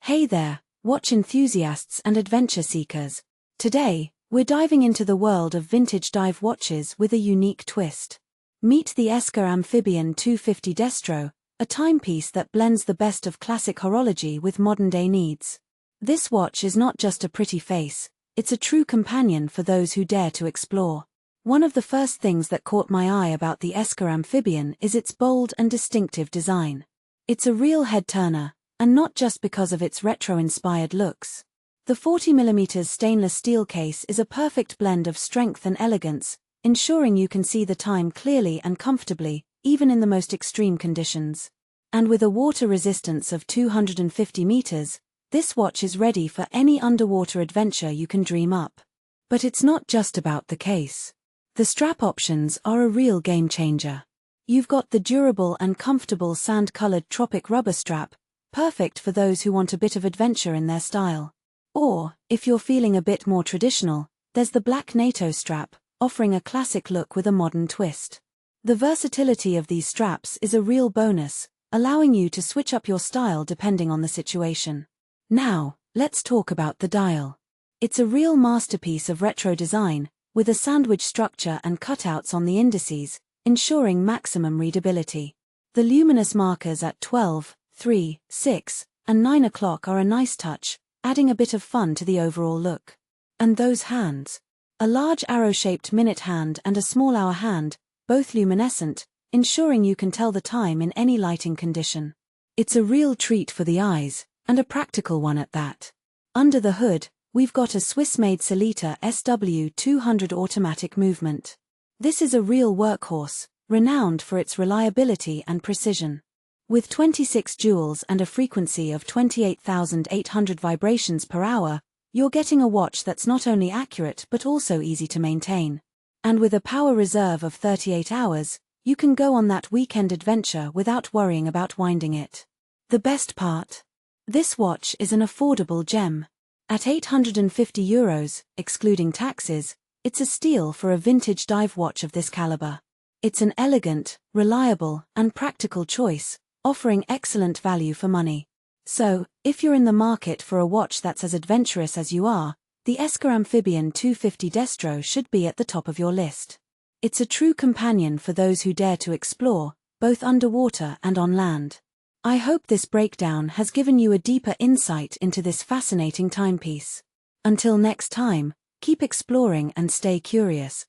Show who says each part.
Speaker 1: Hey there, watch enthusiasts and adventure seekers. Today, we're diving into the world of vintage dive watches with a unique twist. Meet the Eska Amphibian 250 Destro, a timepiece that blends the best of classic horology with modern-day needs. This watch is not just a pretty face, it's a true companion for those who dare to explore. One of the first things that caught my eye about the Eska Amphibian is its bold and distinctive design. It's a real head-turner, and not just because of its retro-inspired looks. The 40mm stainless steel case is a perfect blend of strength and elegance, ensuring you can see the time clearly and comfortably, even in the most extreme conditions. And with a water resistance of 250 meters, this watch is ready for any underwater adventure you can dream up. But it's not just about the case. The strap options are a real game changer. You've got the durable and comfortable sand-colored Tropic rubber strap, perfect for those who want a bit of adventure in their style. Or, if you're feeling a bit more traditional, there's the black NATO strap, offering a classic look with a modern twist. The versatility of these straps is a real bonus, allowing you to switch up your style depending on the situation. Now, let's talk about the dial. It's a real masterpiece of retro design, with a sandwich structure and cutouts on the indices, ensuring maximum readability. The luminous markers at 12, 3, 6, and 9 o'clock are a nice touch, adding a bit of fun to the overall look. And those hands. A large arrow-shaped minute hand and a small hour hand, both luminescent, ensuring you can tell the time in any lighting condition. It's a real treat for the eyes, and a practical one at that. Under the hood, we've got a Swiss-made Sellita SW200 automatic movement. This is a real workhorse, renowned for its reliability and precision. With 26 joules and a frequency of 28,800 vibrations per hour, you're getting a watch that's not only accurate but also easy to maintain. And with a power reserve of 38 hours, you can go on that weekend adventure without worrying about winding it. The best part? This watch is an affordable gem. At €850, excluding taxes, it's a steal for a vintage dive watch of this caliber. It's an elegant, reliable, and practical choice, offering excellent value for money. So, if you're in the market for a watch that's as adventurous as you are, the Eska Amphibian 250 Destro should be at the top of your list. It's a true companion for those who dare to explore, both underwater and on land. I hope this breakdown has given you a deeper insight into this fascinating timepiece. Until next time, keep exploring and stay curious.